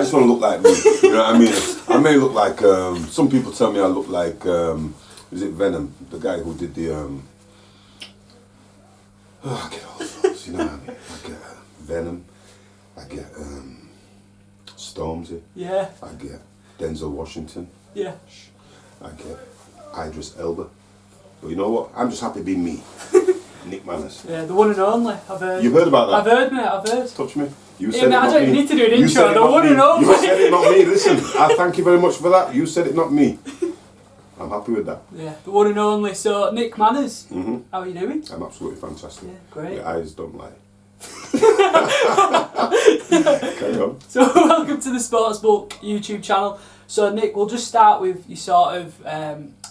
just want to look like me. You know what I mean? I may look like, some people tell me I look like, is it Venom? The guy who did the, I get all sorts, you know what I mean? I get Venom, I get Stormzy, Yeah. I get Denzel Washington, Yeah. I get Idris Elba. But you know what? I'm just happy being me. Nick Manners. Yeah, the one and only. I've heard. You've heard about that? I've heard, mate. I've heard. Touch me. You Yeah, said mate, it, I not don't me. need to do an You intro. said it, The not one me. and only. You said it, not me. Listen, I thank you very much for that. You said it, not me. I'm happy with that. Yeah, the one and only. So, Nick Manners, Mm-hmm. how are you doing? I'm absolutely fantastic. Yeah, great. Your eyes don't lie. Carry on. So, welcome to the Sportsbook YouTube channel. So, Nick, we'll just start with your sort of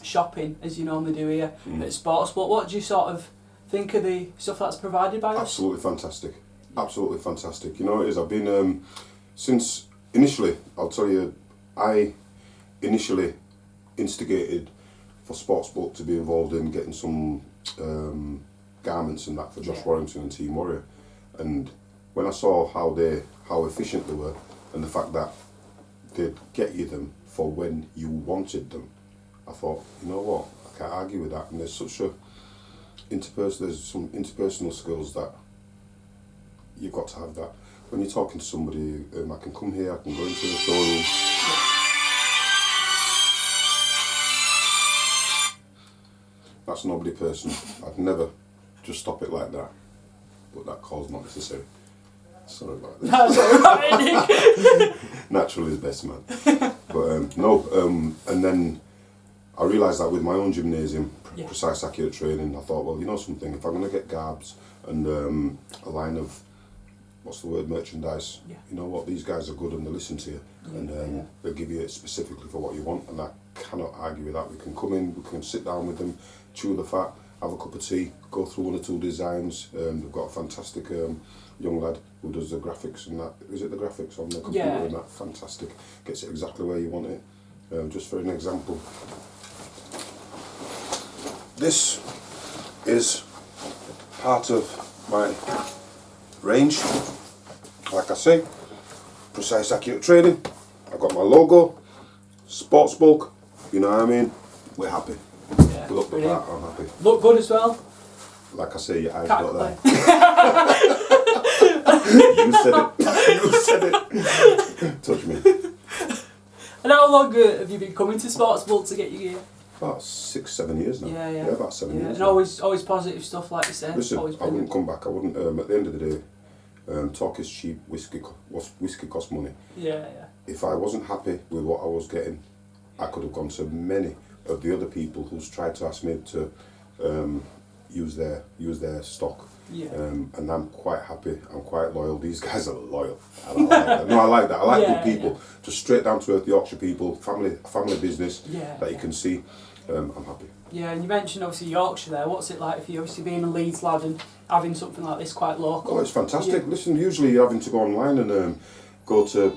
shopping, as you normally do here at Sportsbook. What do you sort of think of the stuff that's provided by us? Absolutely fantastic. Absolutely fantastic. You know it is. I've been, since initially, I'll tell you, I initially instigated for Sportsbook to be involved in getting some garments and that for Josh Warrington and Team Warrior. And when I saw how efficient they were and the fact that they'd get you them for when you wanted them, I thought, you know what, I can't argue with that. And there's such a there's some interpersonal skills that you've got to have that. When you're talking to somebody, I can come here, I can go into the showroom. That's nobody personal. I'd never just stop it like that. But that call's not necessary. Sorry about that. That's alright, Nick. Natural is best, man. But and then I realised that with my own gymnasium, precise accurate training, I thought, well, you know something, if I'm going to get garbs and a line of, what's the word, merchandise, you know what, these guys are good and they listen to you and they'll give you it specifically for what you want, and I cannot argue with that. We can come in, we can sit down with them, chew the fat, have a cup of tea, go through one or two designs. We've got a fantastic young lad who does the graphics and that. Is it the graphics on the computer and that? Fantastic. Gets it exactly where you want it. Just for an example, this is part of my range. Like I say, precise accurate training. I've got my logo, Sportsbook, you know what I mean? We're happy. Yeah, Look at that, I'm happy. Look good as well. Like I say, your eyes Can't got complain. You said it. You said it. Touch me. And how long have you been coming to Sportsbook to get your gear? About 6-7 years now. Yeah, about 7 years. And now. always positive stuff like you said. Listen, always I wouldn't come back. I wouldn't. At the end of the day, talk is cheap. Whiskey costs money. Yeah. If I wasn't happy with what I was getting, I could have gone to many of the other people who's tried to ask me to use their stock. Yeah. And I'm quite happy. I'm quite loyal. These guys are loyal. I like that. No, I like that. I like good people. Just straight down to earth Yorkshire people, family business that you can see. I'm happy. Yeah, and you mentioned obviously Yorkshire there. What's it like if you obviously being a Leeds lad and having something like this quite local? Oh, it's fantastic. Yeah. Listen, usually you're having to go online and go to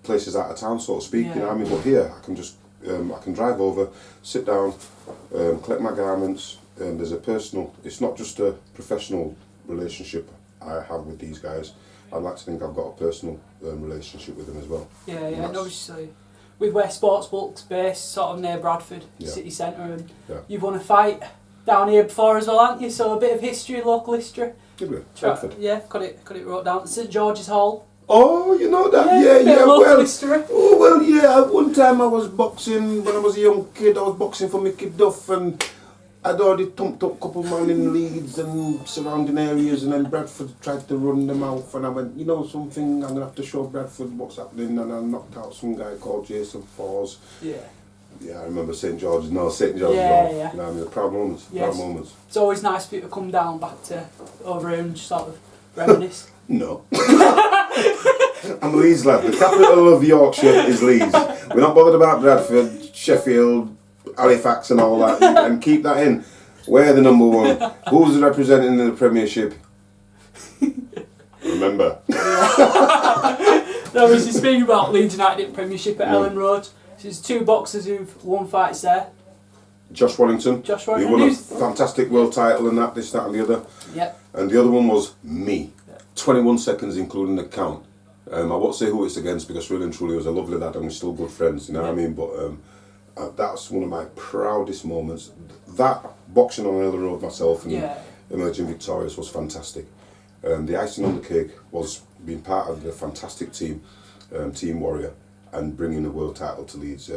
places out of town, so to speak. You know what I mean? But here, I can just I can drive over, sit down, collect my garments. There's a personal. It's not just a professional relationship I have with these guys. I'd like to think I've got a personal relationship with them as well. Yeah, and obviously with where Sportsbook's based, sort of near Bradford city centre, and you've won a fight down here before as well, haven't you? So a bit of history, local history. Did we? Bradford. Yeah, got it wrote down. St George's Hall. Oh, you know that? Yeah. Local history. Oh well, yeah. One time I was boxing when I was a young kid. I was boxing for Mickey Duff and I'd already thumped up a couple of men in Leeds and surrounding areas, and then Bradford tried to run them out, and I went, you know something, I'm going to have to show Bradford what's happening, and I knocked out some guy called Jason Fors. Yeah, I remember St George's. Yeah. You know what I mean, the proud moments. Proud moments. It's always nice for you to come down back to over here and just sort of reminisce. No. I'm a Leeds lad. The capital of Yorkshire is Leeds. We're not bothered about Bradford, Sheffield, Halifax and all that, and keep that in. We're the number one. Who's representing the Premiership? Remember. No, was speaking about Leeds United Premiership at Ellen Road. There's two boxers who've won fights there. Josh Warrington. He won a fantastic world title and that, and the other. Yep. And the other one was me. 21 seconds including the count. I won't say who it's against because really and truly he was a lovely lad and we're still good friends, you know what I mean? But that's one of my proudest moments. That boxing on Ellen Road myself and emerging victorious was fantastic. The icing on the cake was being part of the fantastic team, Team Warrior, and bringing the world title to Leeds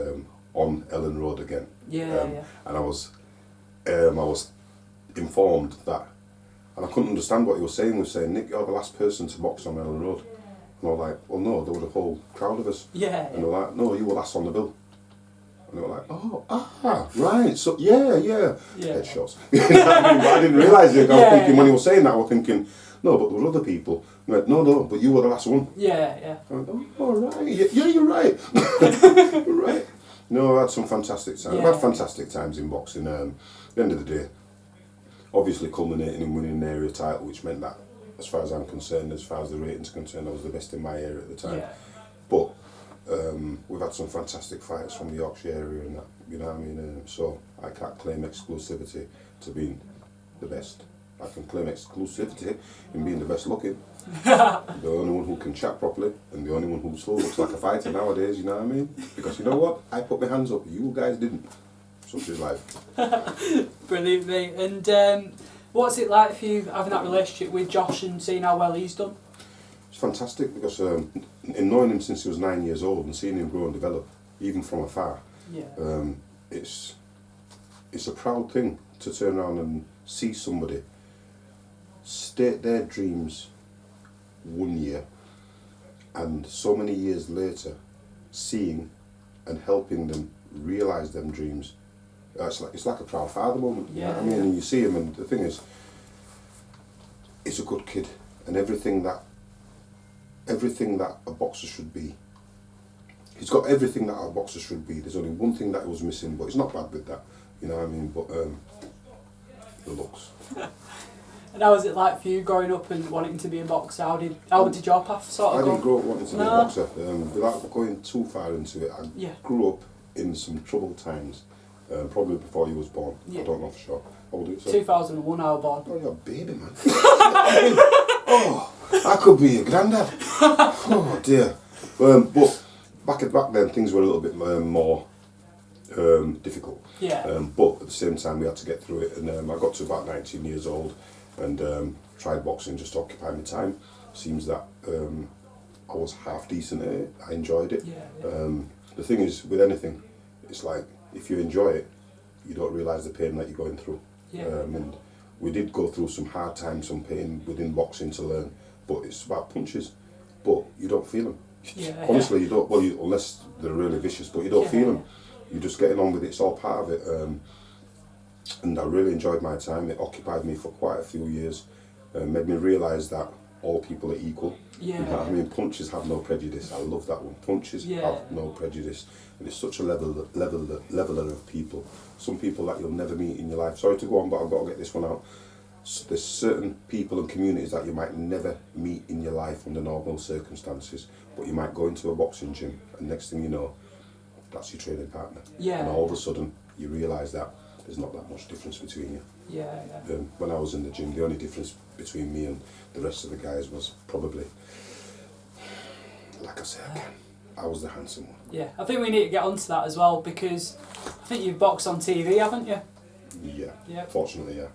on Ellen Road again. And I was informed that, and I couldn't understand what he was saying. He was saying, Nick, you're the last person to box on Ellen Road. And I was like, well, no, there was a whole crowd of us. And they were like, no, you were last on the bill. And they were like, right, so yeah. Headshots. You know what I mean? But I didn't realise it. I was thinking, when he was saying that, I was thinking, no, but there were other people. He went, no, but you were the last one. I went, right, yeah, you're right. You're right. No, I had some fantastic times. I've had fantastic times in boxing. At the end of the day, obviously culminating in winning an area title, which meant that, as far as I'm concerned, as far as the ratings are concerned, I was the best in my area at the time. But we've had some fantastic fighters from the Yorkshire area and that, you know what I mean? So I can't claim exclusivity to being the best. I can claim exclusivity in being the best looking. The only one who can chat properly and the only one who still looks like a fighter nowadays, you know what I mean? Because you know what? I put my hands up, you guys didn't. Such is life. Brilliant, mate. And what's it like for you having that relationship with Josh and seeing how well he's done? It's fantastic because in knowing him since he was 9 years old and seeing him grow and develop, even from afar, it's a proud thing to turn around and see somebody state their dreams 1 year and so many years later seeing and helping them realise them dreams. It's like a proud father moment, you know what I mean? And you see him, and the thing is, he's a good kid, and everything that a boxer should be. He's got everything that a boxer should be. There's only one thing that he was missing, but he's not bad with that, you know what I mean? But the looks. And how was it like for you growing up and wanting to be a boxer? How did your path sort of go? I didn't grow up wanting to be a boxer. Without going too far into it, I grew up in some troubled times. Probably before you was born. I don't know for sure. How old are you, sir? 2001 I was born. Oh, you're a baby, man. I could be your granddad. Oh dear. But back then things were a little bit more difficult. But at the same time we had to get through it, and I got to about 19 years old and tried boxing just to occupy my time. Seems that I was half decent at it. I enjoyed it. The thing is, with anything, it's like, if you enjoy it, you don't realise the pain that you're going through. And we did go through some hard times, some pain within boxing to learn, but it's about punches. But you don't feel them. Honestly, you don't. Well, unless they're really vicious, but you don't feel them. You're just getting on with it. It's all part of it. And I really enjoyed my time. It occupied me for quite a few years. Made me realise that all people are equal. You know what I mean? Punches have no prejudice. I love that one. Punches have no prejudice. And it's such a leveler of people. Some people that you'll never meet in your life. Sorry to go on, but I've got to get this one out. There's certain people and communities that you might never meet in your life under normal circumstances, but you might go into a boxing gym and next thing you know, that's your training partner. And all of a sudden, you realise that there's not that much difference between you. When I was in the gym, the only difference between me and the rest of the guys was probably, like I say again, I was the handsome one. I think we need to get onto that as well, because I think you've boxed on TV, haven't you? Fortunately,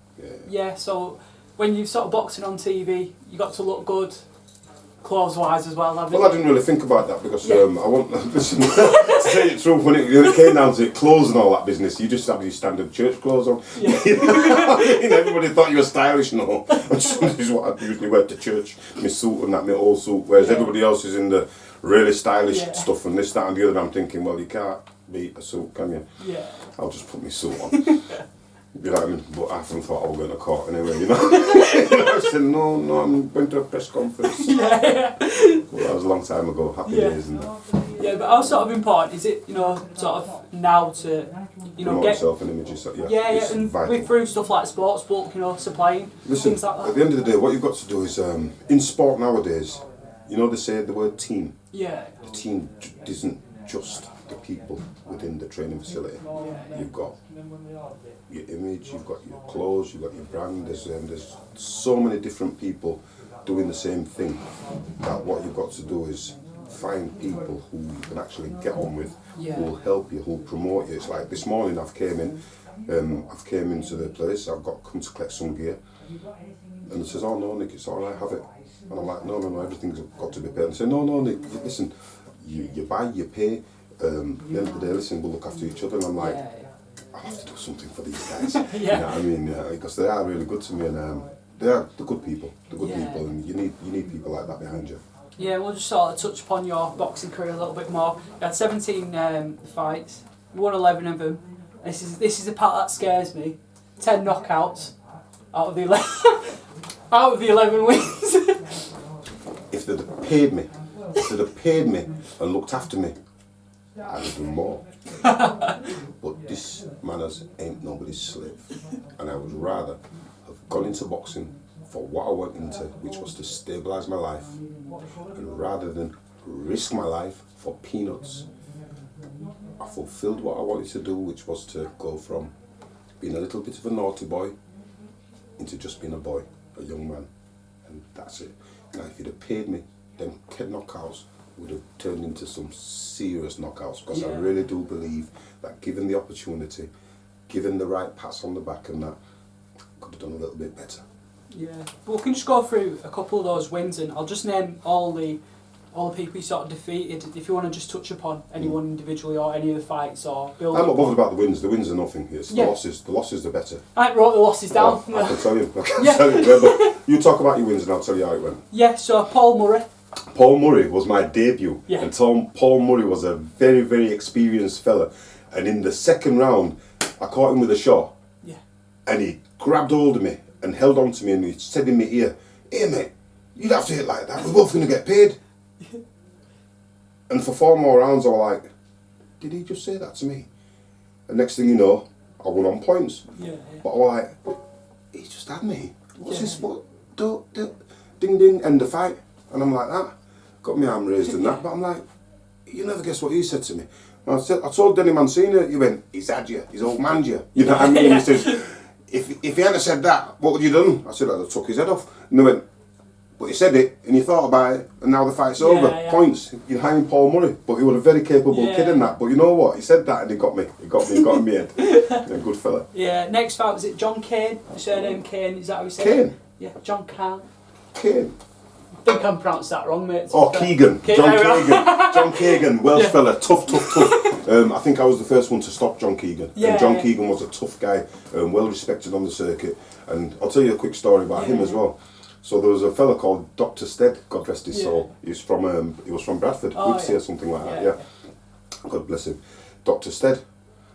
so when you're sort of boxing on TV, you got to look good, clothes-wise as well, haven't you? Well, I didn't really think about that because I want listen, to say it true, when it came down to it, clothes and all that business, you just have your standard church clothes on. Everybody thought you were stylish and all. This is what I usually wear to church, my suit and that, my old suit, whereas everybody else is in the really stylish stuff and this, that and the other. I'm thinking, well, you can't beat a suit, can you? I'll just put my suit on. You know what I mean? But I haven't thought I was going to court anyway, you know. I said, no, I'm going to a press conference. Well, that was a long time ago, happy days and that. But how sort of important is it, sort of now to, promote get yourself and images, and with through stuff like Sportsbook, supplying, things like that. At the end of the day, what you've got to do is, in sport nowadays, they say the word team. The team doesn't just the people within the training facility. You've got your image, you've got your clothes, you've got your brand. There's so many different people doing the same thing. That what you've got to do is find people who you can actually get on with, who will help you, who will promote you. It's like this morning I've came into the place. I've got come to collect some gear, and it says, "Oh no, Nick, it's all right, have it." And I'm like, no, everything's got to be paid. And they say, no, Nick, listen, you buy, you pay. At the end of the day, listen, we'll look after each other. And I'm like, I have to do something for these guys. You know what I mean? Because they are really good to me, and they're good people. They're good people, and you need people like that behind you. Yeah, we'll just sort of touch upon your boxing career a little bit more. You had 17 fights, you won 11 of them. This is the part that scares me. 10 knockouts out of the 11, out of the 11 wins. If they'd have paid me and looked after me, I'd have done more. But this manners ain't nobody's slave, and I would rather have gone into boxing for what I went into, which was to stabilise my life, and rather than risk my life for peanuts, I fulfilled what I wanted to do, which was to go from being a little bit of a naughty boy into just being a boy, a young man, and that's it. Now, if you'd have paid me, them 10 knockouts would have turned into some serious knockouts, because I really do believe that given the opportunity, given the right pats on the back and that, I could have done a little bit better. Yeah, but we can just go through a couple of those wins, and I'll just name all the people you sort of defeated. If you want to just touch upon anyone individually or any of the fights, or build. I'm not bothered about the wins. The wins are nothing. It's the losses. The losses are better. I wrote the losses down. I can tell you. But you talk about your wins and I'll tell you how it went. Yeah. So Paul Murray. Paul Murray was my debut. Yeah. And Paul Murray was a very, very experienced fella. And in the second round, I caught him with a shot. Yeah. And he grabbed hold of me and held on to me, and he said in my ear, "Hey mate, you'd have to hit like that. We're both going to get paid." And for 4 more rounds, I was like, did he just say that to me? And next thing you know, I won on points. Yeah. But I was like, he just had me. What's this? What? Ding ding, end the fight. And I'm like that. Got my arm raised and that. But I'm like, you never guess what he said to me. And I told Denny Mancini, he went, he's had you. He's old man you. You know what I mean? He says, if he hadn't said that, what would you done? I said, I'd have took his head off. And they went, but he said it, and you thought about it, and now the fight's over. Points. You're hanging Paul Murray, but he was a very capable kid in that. But you know what? He said that, and he got me. He got in my head. Yeah, good fella. Yeah. Next fight, was it John Kane? The surname Kane. Is that how you say Kane. it? Yeah. John Kane. Kane. I think I'm pronounced that wrong, mate. Oh, Keegan. John Keegan. John Keegan. Welsh fella. Tough. I think I was the first one to stop John Keegan. And John Keegan was a tough guy, well respected on the circuit. And I'll tell you a quick story about him as well. So there was a fella called Dr. Stead, God rest his soul. He was from Bradford, Woodsey or something like that. Yeah. God bless him. Dr. Stead.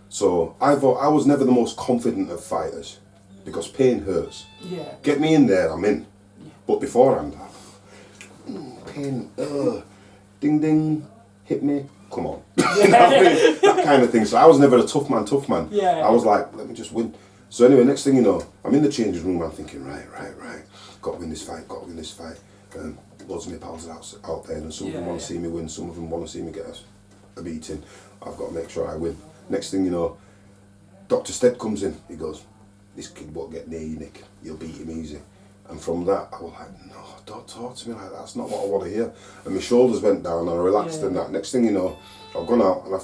So I was never the most confident of fighters, because pain hurts. Yeah. Get me in there, I'm in. Yeah. But beforehand, pain, ding ding, hit me, come on. That kind of thing. So I was never a tough man. Yeah. I was like, let me just win. So anyway, next thing you know, I'm in the changing room, I'm thinking, right. Got to win this fight. Loads of my pals are out there, and some of them want to see me win, some of them want to see me get a beating. I've got to make sure I win. Next thing you know, Dr. Stead comes in, he goes, this kid won't get near you, Nick, you'll beat him easy. And from that, I was like, no, don't talk to me like that, that's not what I want to hear. And my shoulders went down, and I relaxed and that. Next thing you know, I've gone out, and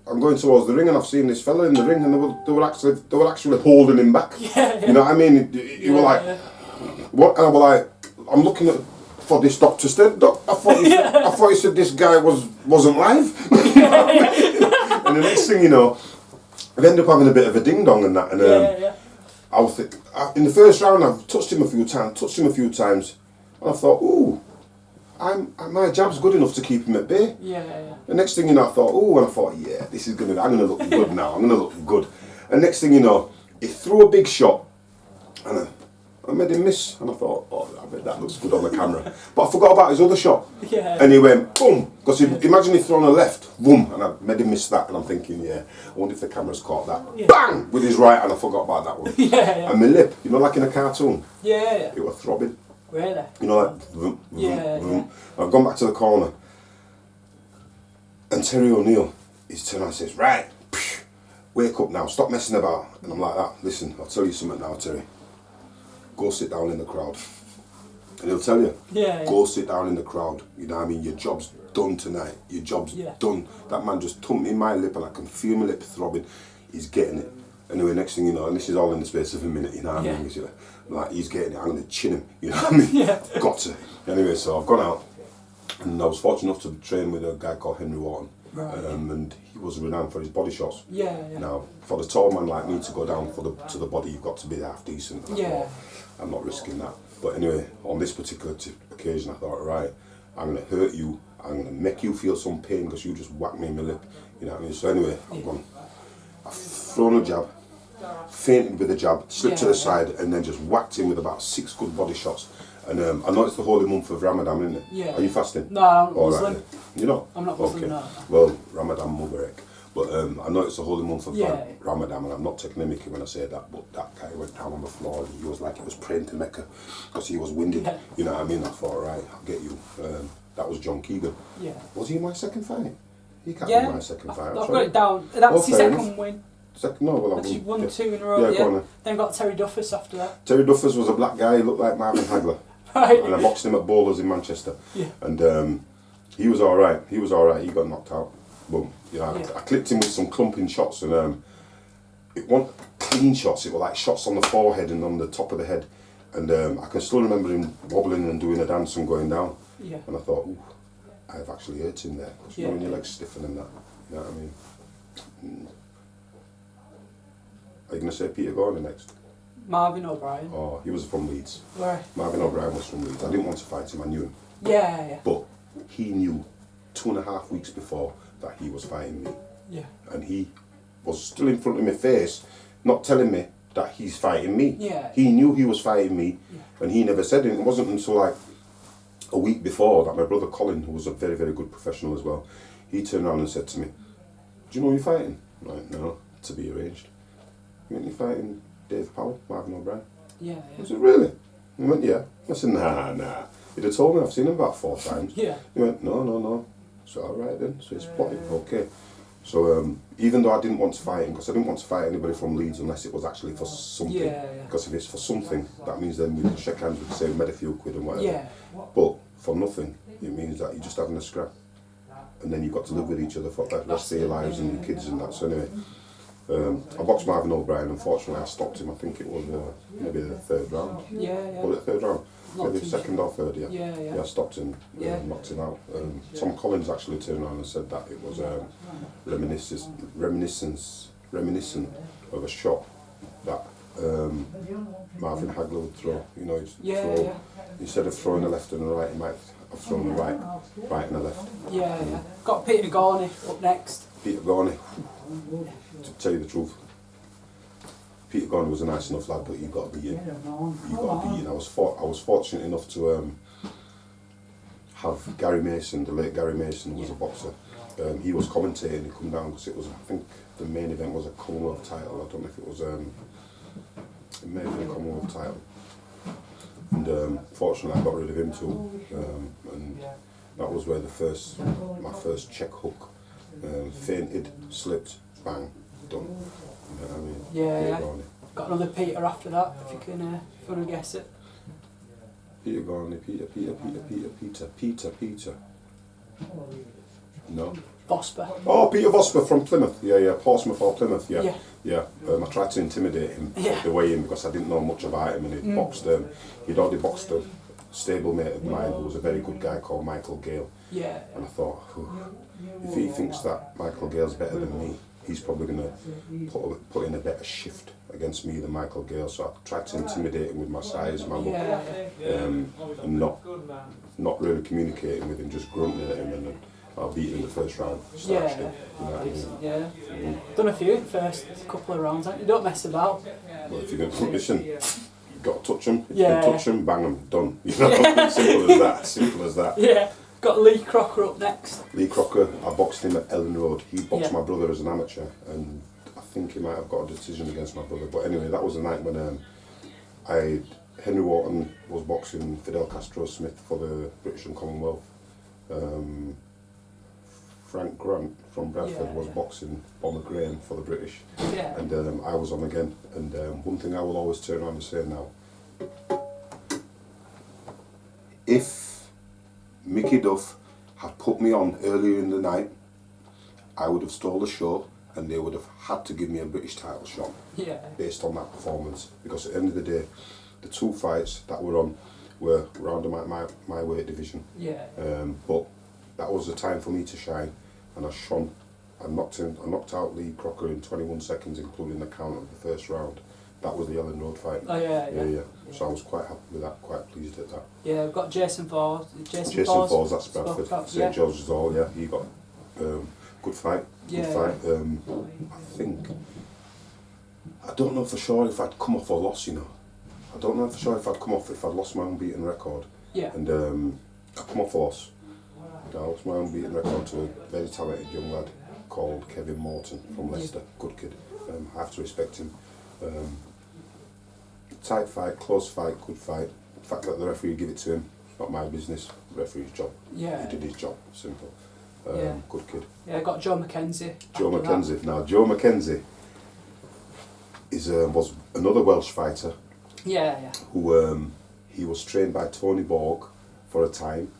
I'm going towards the ring, and I've seen this fella in the ring, and they were actually holding him back. You know what I mean? You were like, what? And I was like, I'm looking for this Dr. Stead. I thought you said this guy wasn't live. You know what I mean? And the next thing you know, I ended up having a bit of a ding dong and that. And I was in the first round, I've touched him a few times, and I thought, ooh, my jab's good enough to keep him at bay. The next thing you know, I thought, yeah, this is I'm gonna look good now. I'm gonna look good. And next thing you know, he threw a big shot, and I made him miss, and I thought, oh, I bet that looks good on the camera. But I forgot about his other shot. And he went, boom, because imagine he'd thrown a left, boom, and I made him miss that, and I'm thinking, I wonder if the camera's caught that. Bang! With his right, and I forgot about that one. And my lip, like in a cartoon, it was throbbing. Really? Like, vroom. I've gone back to the corner, and Terry O'Neill, he's turned around and says, right, wake up now, stop messing about. And I'm like that, listen, I'll tell you something now, Terry. Go sit down in the crowd. And he'll tell you, Yeah. go sit down in the crowd. You know what I mean? Your job's done tonight. Your job's done. That man just thumped me in my lip and I can feel my lip throbbing. He's getting it. Anyway, next thing you know, and this is all in the space of a minute, you know what I mean? He's getting it, I'm going to chin him, you know what I mean? Yeah. Got to. Anyway, so I've gone out and I was fortunate enough to train with a guy called Henry Wharton. Right. And he was renowned for his body shots. Yeah. Now, for the tall man like me to go down to the body, you've got to be half decent. And I thought, I'm not risking that. But anyway, on this particular occasion, I thought, right, I'm going to hurt you. I'm going to make you feel some pain because you just whacked me in my lip. You know what I mean? So anyway, I've thrown a jab, fainted with a jab, slipped to the side, and then just whacked him with about 6 good body shots. And I know it's the holy month of Ramadan, isn't it? Yeah. Are you fasting? No, I'm not All Muslim. right, you know? I'm not Muslim, okay. no. Well, Ramadan Mubarak. But I know it's the holy month of Yeah. Ramadan, and I'm not taking a mickey when I say that, but that guy went down on the floor and he was like he was praying to Mecca because he was winded. Yeah. You know what I mean? I thought, right, I'll get you. That was John Keegan. Yeah. Was he in my second fight? He can't Yeah. be my second fight. I've got it down. That's your fair second enough. win. No, well, Because I've you've won yeah. 2 in a row. Yeah, go on then. Then got Terry Duffus after that. Terry Duffus was a black guy, he looked like Marvin Hagler. Right. And I boxed him at Bowlers in Manchester. Yeah. And he was alright. He was alright. He got knocked out. Boom. You know, Yeah. I clipped him with some clumping shots and it wasn't clean shots, it were like shots on the forehead and on the top of the head. And I can still remember him wobbling and doing a dance and going down. Yeah. And I thought, ooh, I've actually hurt him there. Because you know when your Yeah. legs stiffen and that. You know what I mean? Are you going to say Peter Gordon next? Marvin O'Brien. Oh, he was from Leeds. Right. Marvin O'Brien was from Leeds. I didn't want to fight him, I knew him. Yeah. But he knew 2.5 weeks before that he was fighting me. Yeah. And he was still in front of my face, not telling me that he's fighting me. Yeah. He knew he was fighting me, Yeah. and he never said it. It wasn't until like a week before that my brother Colin, who was a very, very good professional as well, he turned around and said to me, do you know who you're fighting? I'm like, no, to be arranged. You went, you're fighting Dave Powell, Marvin O'Brien? Yeah. I said, really? He went, yeah. I said, nah. He'd have told me, I've seen him about 4 times. Yeah. He went, no. So, alright then. So it's plotted, okay. So even though I didn't want to fight him, because I didn't want to fight anybody from Leeds unless it was actually for something. Yeah. Because if it's for something, that means then we can shake hands with the same made a few quid and whatever. Yeah. But for nothing, it means that you're just having a scrap. And then you've got to live with each other for the rest of your lives and your kids and that. So anyway, I boxed Marvin O'Brien. Unfortunately, I stopped him. I think it was maybe the 3rd round. Yeah. Was it 3rd round? Not Maybe too 2nd or 3rd, yeah. Yeah. I stopped him, knocked him out. Tom Collins actually turned around and said that it was reminiscent of a shot that Marvin Hagler would throw. You know, instead of throwing a left and a right, he might have thrown a right and a left. Yeah. Got Peter Gorney up next. Peter Gorney, to tell you the truth, Peter Gorney was a nice enough lad, but you got to beat him. I was fortunate enough to have Gary Mason, the late Gary Mason, who was a boxer. He was commentating. He come down because it was, I think, the main event was a Commonwealth title. I don't know if it was. It may have been a Commonwealth title. And fortunately, I got rid of him too. And that was where my first check hook fainted, slipped, bang, done. You know what I mean? Yeah. Gorney. Got another Peter after that, if you want to guess it. Peter Gorney, Peter. No. Vosper. Oh, Peter Vosper from Plymouth. Yeah. Portsmouth or Plymouth. Yeah. I tried to intimidate him the way in because I didn't know much about him, and he'd boxed. He'd already boxed a stablemate of mine who was a very good guy called Michael Gale. Yeah. And I thought, if he thinks that Michael Gale's better than me, he's probably going to put in a better shift against me than Michael Gale. So I tried to intimidate him with my size, my look, and not really communicating with him, just grunting at him, and then I beat him in the first round. Slashed him. You know what I mean? Yeah. Done a few in the first couple of rounds. You don't mess about. Well, if you're going to listen, you've got to touch him. If Yeah. you can touch him, bang him, done. You know, simple as that. Simple as that. Yeah. Got Lee Crocker up next. Lee Crocker, I boxed him at Ellen Road. He boxed Yeah. my brother as an amateur, and I think he might have got a decision against my brother. But anyway, that was the night when Henry Wharton was boxing Fidel Castro Smith for the British and Commonwealth Frank Grant from Bradford was Yeah. boxing Bomber Graham for the British, Yeah. and I was on again. And one thing I will always turn around and say now, if Mickey Duff had put me on earlier in the night, I would have stole the show, and they would have had to give me a British title shot Yeah. based on that performance. Because at the end of the day, the 2 fights that were on were around my weight division. Yeah. But that was the time for me to shine, and I shone. I knocked out Lee Crocker in 21 seconds, including the count of the first round. That was the Ellen Road fight. Oh yeah. Yeah. So I was quite happy with that, quite pleased at that. Yeah, we've got Jason Falls. Jason Falls, that's Bradford. Yeah. St George's Hall, yeah. He got good fight. Good Yeah. fight. I think, I don't know for sure if I'd come off or lost, you know. I don't know for sure if I'd come off if I'd lost my unbeaten record. Yeah. And I come off a loss. I lost my unbeaten record to a very talented young lad called Kevin Morton from Leicester. Good kid. I have to respect him. Tight fight, close fight, good fight. The fact that the referee give it to him, not my business. Referee's job. Yeah. He did his job. Simple. Yeah. Good kid. Yeah, got Joe McKenzie. Joe after that. McKenzie. Now Joe McKenzie was another Welsh fighter Yeah. who he was trained by Tony Borg for a time.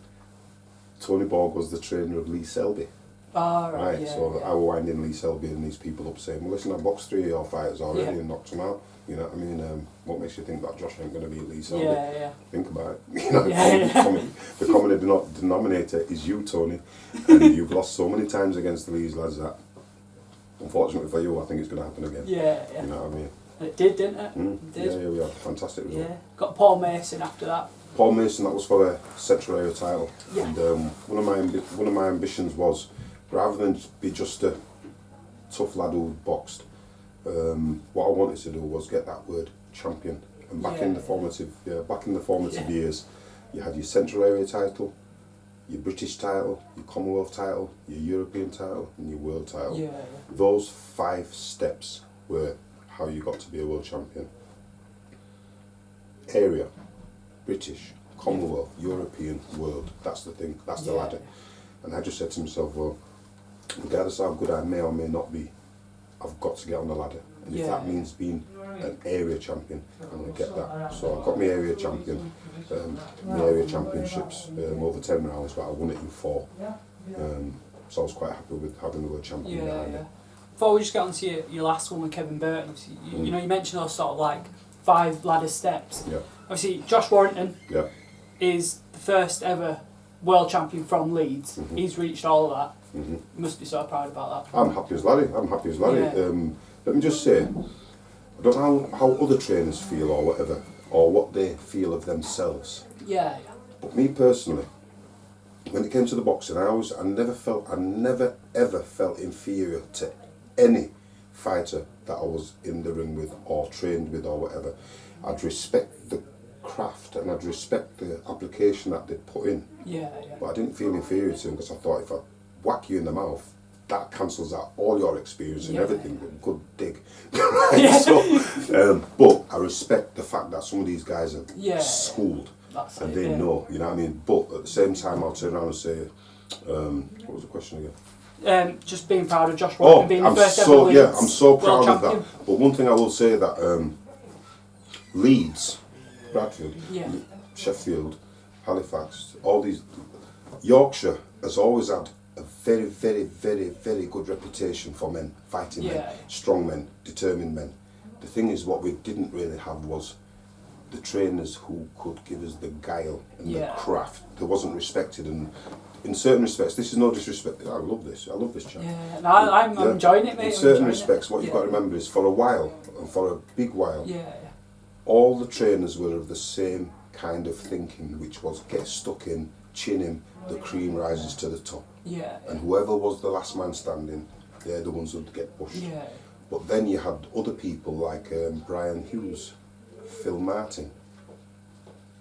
Tony Borg was the trainer of Lee Selby. Oh, right. Right, Yeah. so yeah. I was winding Lee Selby and these people up saying, well, listen, I boxed 3 of your fighters already Yeah. and knocked them out. You know what I mean? What makes you think that Josh ain't going to beat Lee Selby? Yeah. Think about it. You know, Yeah. the common denominator is you, Tony, and you've lost so many times against these lads that, unfortunately for you, I think it's going to happen again. Yeah. You know what I mean? And it did, didn't it? Mm. It Yeah, did. yeah, we had a fantastic result. Yeah. Got Paul Mason after that. Paul Mason, that was for the Central Area title, Yeah. and one of my ambitions was, rather than be just a tough lad who boxed, what I wanted to do was get that word champion. And back in the formative years, you had your Central Area title, your British title, your Commonwealth title, your European title, and your World title. Yeah. Those 5 steps were how you got to be a world champion. Area, British, Commonwealth, European, World. That's the thing. That's the ladder. And I just said to myself, well, regardless of how good I may or may not be, I've got to get on the ladder. And if that means being an area champion, I'm going to get that. So I got my area champion, my area championships over 10 rounds, but I won it in 4. So I was quite happy with having the world champion behind me. Before we just get on to your last one with Kevin Burton, obviously, you know, you mentioned those sort of like 5 ladder steps. Yeah. Obviously, Josh Warrington Yeah. is the first ever world champion from Leeds. Mhm. He's reached all of that. Mhm. You must be so proud about that. I'm happy as Larry. Yeah. Let me just say, I don't know how other trainers feel or whatever, or what they feel of themselves. Yeah. But me personally, when it came to the boxing, I never ever felt inferior to any fighter that I was in the ring with or trained with or whatever. I'd respect the craft and I'd respect the application that they'd put in. Yeah. But I didn't feel inferior to him because I thought if I whack you in the mouth, that cancels out all your experience and everything. Good dig. Right? So, but I respect the fact that some of these guys are schooled and they know, you know what I mean? But at the same time, I'll turn around and say, what was the question again? Just being proud of Josh Warrington being the first ever Leeds I'm so proud world of champion. that. But one thing I will say that Leeds, Bradford, Sheffield, Halifax, all these, Yorkshire has always had a very, very, very, very good reputation for men, fighting men, strong men, determined men. The thing is, what we didn't really have was the trainers who could give us the guile and the craft. They wasn't respected, and in certain respects, this is no disrespect. I love this chap. Yeah, no, I'm enjoying it, mate. In certain respects, what you've got to remember is, for a while, and for a big while, all the trainers were of the same kind of thinking, which was get stuck in, chin him, the cream rises to the top. And whoever was the last man standing, they're the ones who'd get pushed. But then you had other people like Brian Hughes, Phil Martin,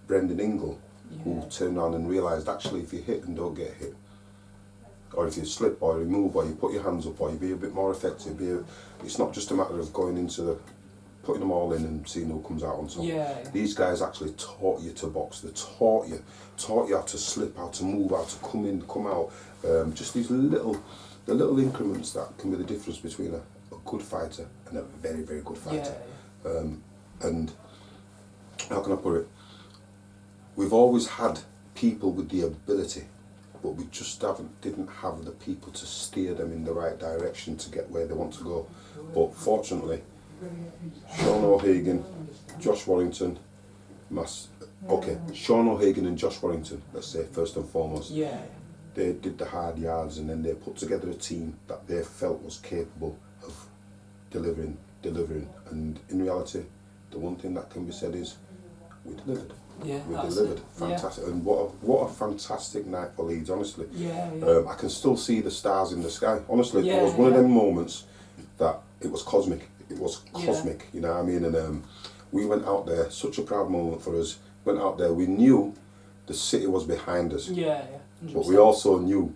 Brendan Ingle, who turned on and realised actually if you hit and don't get hit, or if you slip or you move or you put your hands up or you be a bit more effective, it's not just a matter of going into putting them all in and seeing who comes out on top. Yeah. These guys actually taught you to box. They taught you how to slip, how to move, how to come in, come out. Just these little increments that can be the difference between a good fighter and a very, very good fighter. Yeah. And how can I put it? We've always had people with the ability, but we just didn't have the people to steer them in the right direction to get where they want to go. But fortunately, Sean O'Hagan, Josh Warrington, Sean O'Hagan and Josh Warrington, let's say first and foremost. Yeah. They did the hard yards, and then they put together a team that they felt was capable of delivering. And in reality, the one thing that can be said is, we delivered. Yeah, We that's delivered. it. Fantastic. And what a fantastic night for Leeds, honestly. Yeah. I can still see the stars in the sky. Honestly, Yeah, it was one of yeah. them moments that it was cosmic. It was cosmic, you know what I mean? And we went out there, such a proud moment for us. Went out there, we knew the city was behind us. Yeah. 100%. But we also knew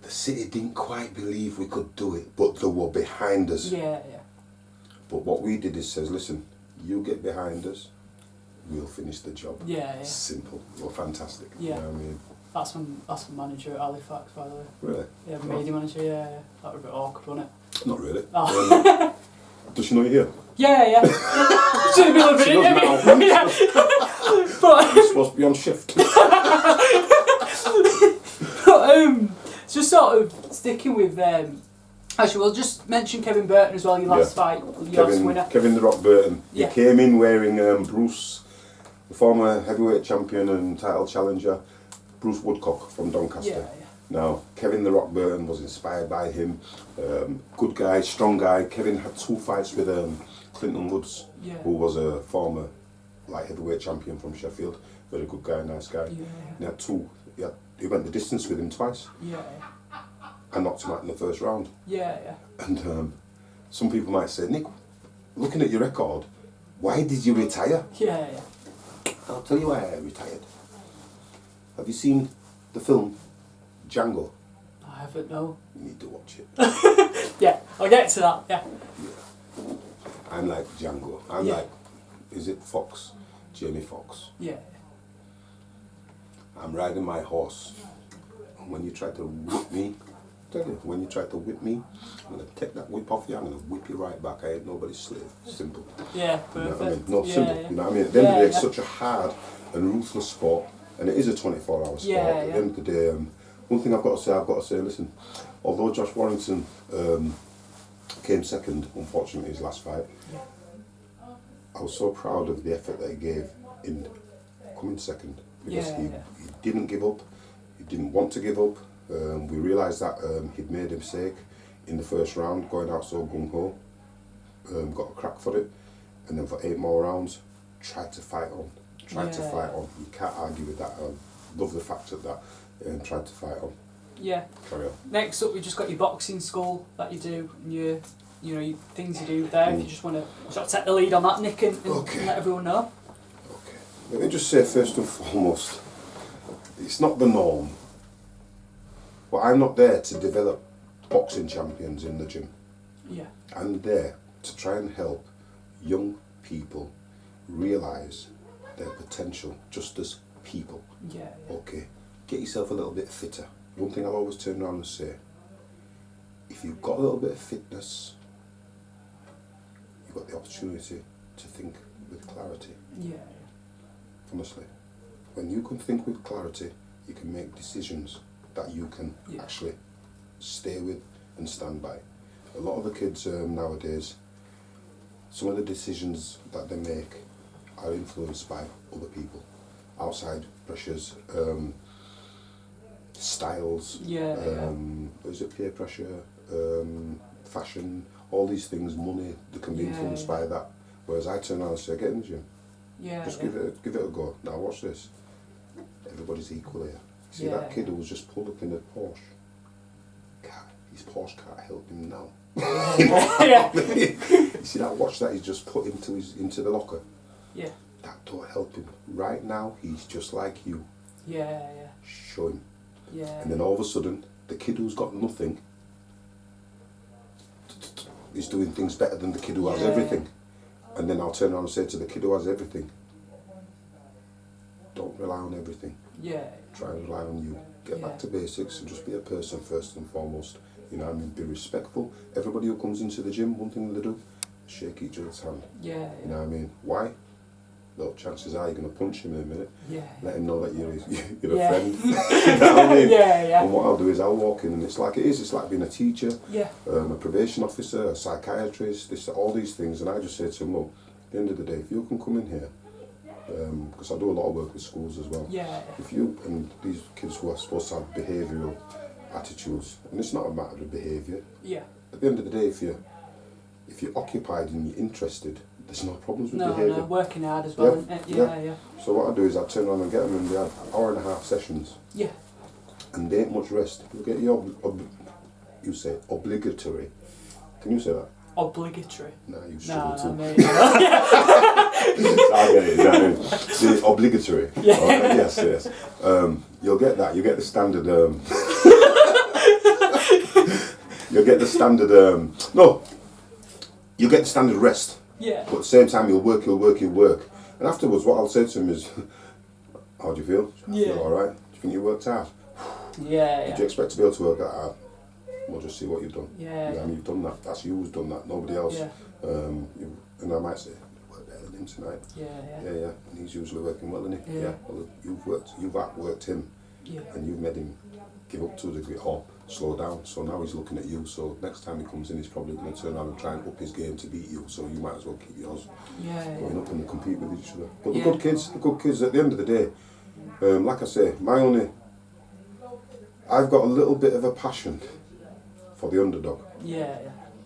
the city didn't quite believe we could do it, but they were behind us. Yeah. But what we did is says, listen, you get behind us, we'll finish the job. Yeah. Simple. You're fantastic. Yeah. You know what I mean? That's my manager at Halifax, by the way. Really? Yeah, media manager. Yeah. That was a bit awkward, wasn't it? Not really. Oh. Does she know you're here? Yeah. Should have been living She in does now. yeah. But You're supposed to be on shift. just sort of sticking with actually, we'll just mention Kevin Burton as well. Your last fight, your last winner. Kevin the Rock Burton. Yeah. He came in wearing Bruce, the former heavyweight champion and title challenger, Bruce Woodcock from Doncaster. Yeah. Now, Kevin the Rock Burton was inspired by him. Good guy, strong guy. Kevin had 2 fights with Clinton Woods, Yeah. who was a former light heavyweight champion from Sheffield. Very good guy, nice guy. Yeah. He had 2. He went the distance with him twice. Yeah. I knocked him out in the first round. Yeah. And some people might say, Nick, looking at your record, why did you retire? Yeah. I'll tell you why I retired. Have you seen the film Django? I haven't, no. You need to watch it. Yeah, I'll get to that. Yeah. I'm like Django. I'm Yeah. like, is it Fox? Jamie Foxx. Yeah. I'm riding my horse. And when you try to whip me, when you try to whip me, I'm going to take that whip off you, I'm going to whip you right back. I ain't nobody's slave. Simple. Yeah, You know perfect. what I mean? No, yeah, simple. Yeah. You know what I mean? At the end of the day, it's Yeah. such a hard and ruthless sport, and it is a 24-hour sport. Yeah, At the end of the day, one thing I've got to say, listen, although Josh Warrington came second, unfortunately, his last fight, I was so proud of the effort that he gave in coming second, because he didn't give up, he didn't want to give up. We realised that he'd made a mistake in the first round, going out so gung-ho, got a crack for it, and then for 8 more rounds, tried to fight on. You can't argue with that. I love the fact of that, tried to fight on. Yeah. Carry on. Next up, we just got your boxing school that you do, and your things you do there. If you just want to sort of take the lead on that, Nick, and let everyone know. Okay. Let me just say first and foremost, it's not the norm. But I'm not there to develop boxing champions in the gym. Yeah. I'm there to try and help young people realise their potential just as people. Yeah. Okay, get yourself a little bit fitter. One thing I'll always turn around and say, if you've got a little bit of fitness, you've got the opportunity to think with clarity. Yeah. Honestly, when you can think with clarity, you can make decisions that you can actually stay with and stand by. A lot of the kids nowadays, some of the decisions that they make are influenced by other people, outside pressures, styles, is it peer pressure, fashion, all these things, money, they can be influenced by that. Whereas I turn around and say, get in the gym, just give it a go. Now watch this. Everybody's equal here. See that kid who was just pulled up in a Porsche? His Porsche can't help him now. You see that watch that he's just put into the locker? Yeah. That don't help him. Right now, he's just like you. Yeah. Show him. Yeah. And then all of a sudden, the kid who's got nothing, is doing things better than the kid who has Yeah. everything. And then I'll turn around and say to the kid who has everything, don't rely on everything. Yeah. Try and rely on you. Get back to basics and just be a person first and foremost. You know what I mean? Be respectful. Everybody who comes into the gym, one thing they do, shake each other's hand. Yeah. You know what I mean? Why? Well, chances are you're going to punch him in a minute. Yeah. Let him know that you're Yeah. a friend. You know what I mean? Yeah. And what I'll do is I'll walk in and it's like it is. It's like being a teacher, Yeah. a probation officer, a psychiatrist, all these things. And I just say to them, look, at the end of the day, if you can come in here, because I do a lot of work with schools as well. Yeah. If you, and these kids who are supposed to have behavioural attitudes, and it's not a matter of behaviour. Yeah. At the end of the day, if you're occupied and you're interested, there's no problems with behaviour. No, working hard as well, Yeah, isn't it? yeah. Yeah. So what I do is I turn around and get them, and we have hour-and-a-half sessions, Yeah. and they ain't much rest. You get your, you say obligatory. Can you say that? Obligatory. Nah, you No, struggle too. mate. I get it, the obligatory. Yeah. Alright, yes. You'll get that. You get the standard. You'll get the standard. No, you get the standard rest. Yeah. But at the same time, you'll work. And afterwards, what I'll say to him is, "How do you feel? Do you feel all right? Do you think you worked hard? Yeah. Did you expect to be able to work that hard? We'll just see what you've done. Yeah. And you've done that. That's you who's done that. Nobody else. Yeah. And I might say, work better than him tonight. Yeah. Yeah. And he's usually working well, isn't he? Yeah. Well, you've outworked him, Yeah. and you've made him give up to a degree or slow down. So now he's looking at you. So next time he comes in, he's probably going to turn around and try and up his game to beat you. So you might as well keep yours Yeah. going up and compete with each other. But Yeah. the good kids. At the end of the day, like I say, I've got a little bit of a passion for the underdog. Yeah.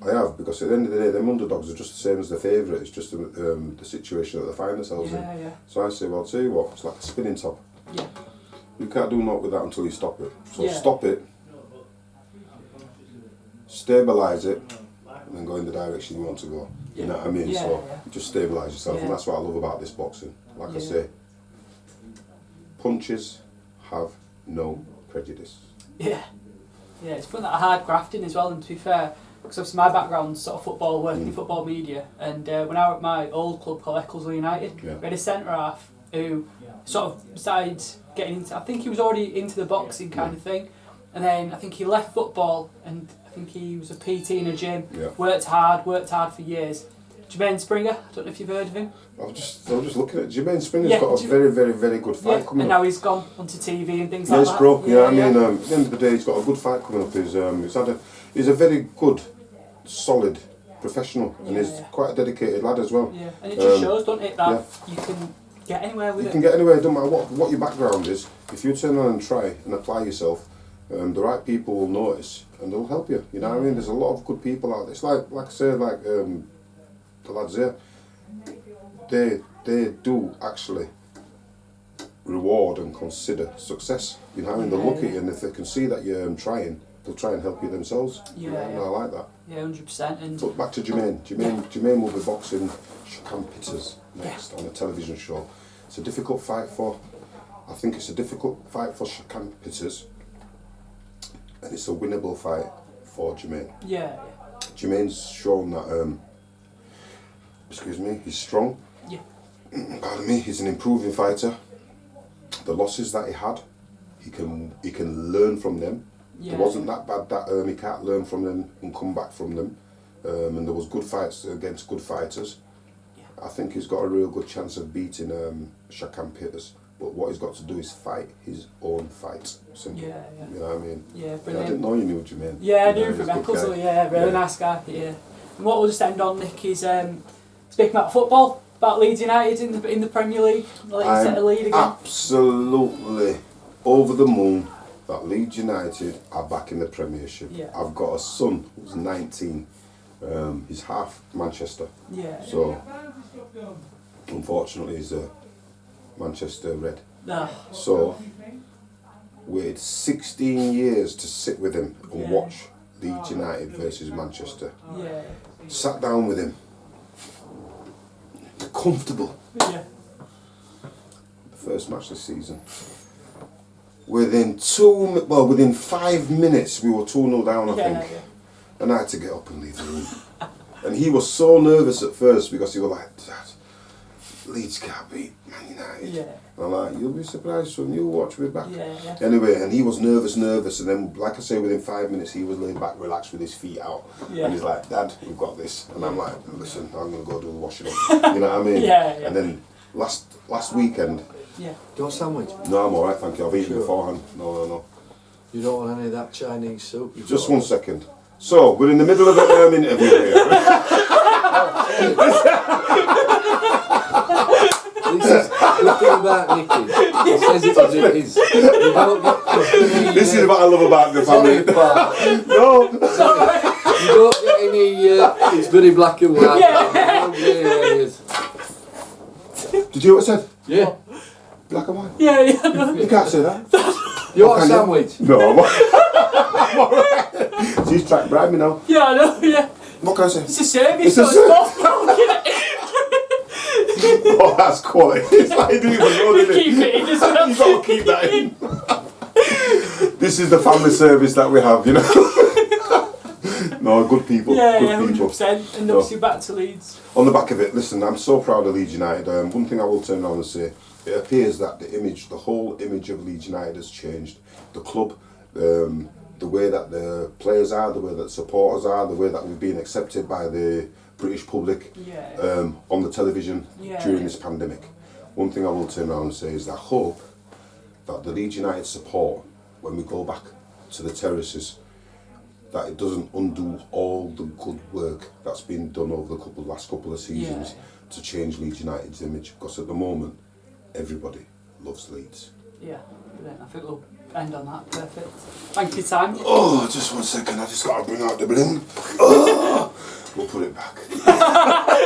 I have, because at the end of the day, them underdogs are just the same as the favourite. It's just the situation that they find themselves in. Yeah. So I say, well, I'll tell you what, it's like a spinning top. Yeah. You can't do naught with that until you stop it. So Yeah. stop it, stabilise it, and then go in the direction you want to go. You know what I mean? Yeah, So yeah. just stabilise yourself, Yeah. and that's what I love about this boxing. Like I Yeah. say, punches have no prejudice. Yeah. Yeah, it's fun that hard grafting as well, and to be fair, because obviously my background's sort of football, working in football media, and when I was at my old club called Ecclesville United, Yeah. we had a centre half who sort of started getting into, I think he was already into the boxing kind of thing, and then I think he left football, and I think he was a PT in a gym, Yeah. worked hard for years. Jermaine Springer, I don't know if you've heard of him. I was just looking at Jermaine Springer's Yeah, got a very, very, very good fight coming and up. now he's gone onto TV and things like Yes, that. bro. Yeah, I mean, at the end of the day, he's got a good fight coming up. He's a very good, solid professional, and he's Yeah. quite a dedicated lad as well. Yeah, and it just shows, don't it, that yeah. you can get anywhere with You it. can get anywhere. It doesn't matter what your background is. If you turn on and try and apply yourself, the right people will notice and they'll help you. You know what I mean? There's a lot of good people out there. It's like I say, the lads here. They do actually reward and consider success. You know what I mean? They'll look at you, and if they can see that you're trying, they'll try and help you themselves. Yeah, And I like that. Yeah, 100%. And But back to Jermaine. Jermaine will be boxing Shakan Pitters next on a television show. It's a difficult fight I think it's a difficult fight for Shakan Pitters, and it's a winnable fight for Jermaine. yeah, Jermaine's shown that, he's strong. yeah, Pardon me, he's an improving fighter. The losses that he had, he can learn from them. yeah. It wasn't that bad that he can't learn from them and come back from them. And there was good fights against good fighters. Yeah. I think he's got a real good chance of beating Shakan Pitters. But what he's got to do is fight his own fight. Simple. Yeah, yeah. You know what I mean? Yeah, Yeah, I brilliant. didn't know you knew Jermaine. Yeah, I You knew know, him from he's a good Ecclesville, guy. yeah, really nice guy, yeah. And what we'll just end on, Nick, is speaking about football, about Leeds United in the Premier League, Leeds set a lead again. Absolutely over the moon that Leeds United are back in the Premiership. Yeah. I've got a son who's 19. He's half Manchester. Yeah. So, unfortunately, he's a Manchester Red. Ah, So, waited 16 years to sit with him and Yeah. watch Leeds United versus Manchester. yeah, Sat down with him. Comfortable. yeah, The first match this season. Within 5 minutes, we were 2-0 down, I yeah, think. yeah. and I had to get up and leave the room. And he was so nervous at first because he was like, Dad, Leeds can't beat Man United. Yeah. And I'm like, you'll be surprised when you watch me back. Yeah. Anyway, and he was nervous, and then, like I say, within 5 minutes, he was laid back, relaxed with his feet out. Yeah. And he's like, Dad, we've got this. And I'm like, listen, I'm going to go do the washing up. You know what I mean? Yeah. And then last weekend, Yeah. Do you want a sandwich? no, I'm alright, thank you. I've eaten Sure. beforehand. No. You don't want any of that Chinese soup? You've Just got- one second. So, we're in the middle of an interview here. This is the thing about Nicky. He says it as it is. You don't get any, This is what I love about the sorry, family. pal. No! Sorry. You don't get any. It's very black and white. Yeah. No grey areas. Did you hear what I said? Yeah. Black and white? Yeah. Yeah. You can't say that. You want a Can you? sandwich? No, I'm alright. She's trying to bribe me now. Yeah, I know. Yeah. What can I say? It's a service. It's So a it's ser- both looking at it. Oh, that's quality. It's like you didn't even know, did it? Keep it in as well. You've got to keep that in. This is the family service that we have, you know. No, good people. Yeah, good people. 100%. And No. obviously back to Leeds. On the back of it, listen, I'm so proud of Leeds United. One thing I will turn around and say, it appears that the whole image of Leeds United has changed. The club, the way that the players are, the way that supporters are, the way that we've been accepted by the British public Yeah. on the television Yeah. during this pandemic. One thing I will turn around and say is that I hope that the Leeds United support, when we go back to the terraces, that it doesn't undo all the good work that's been done over the last couple of seasons to change Leeds United's image. Because at the moment, everybody loves Leeds. Yeah. Brilliant. I think we'll end on that. Perfect. Thank you, Time. Oh, just 1 second, I just got to bring out the bling. Oh, we'll put it back.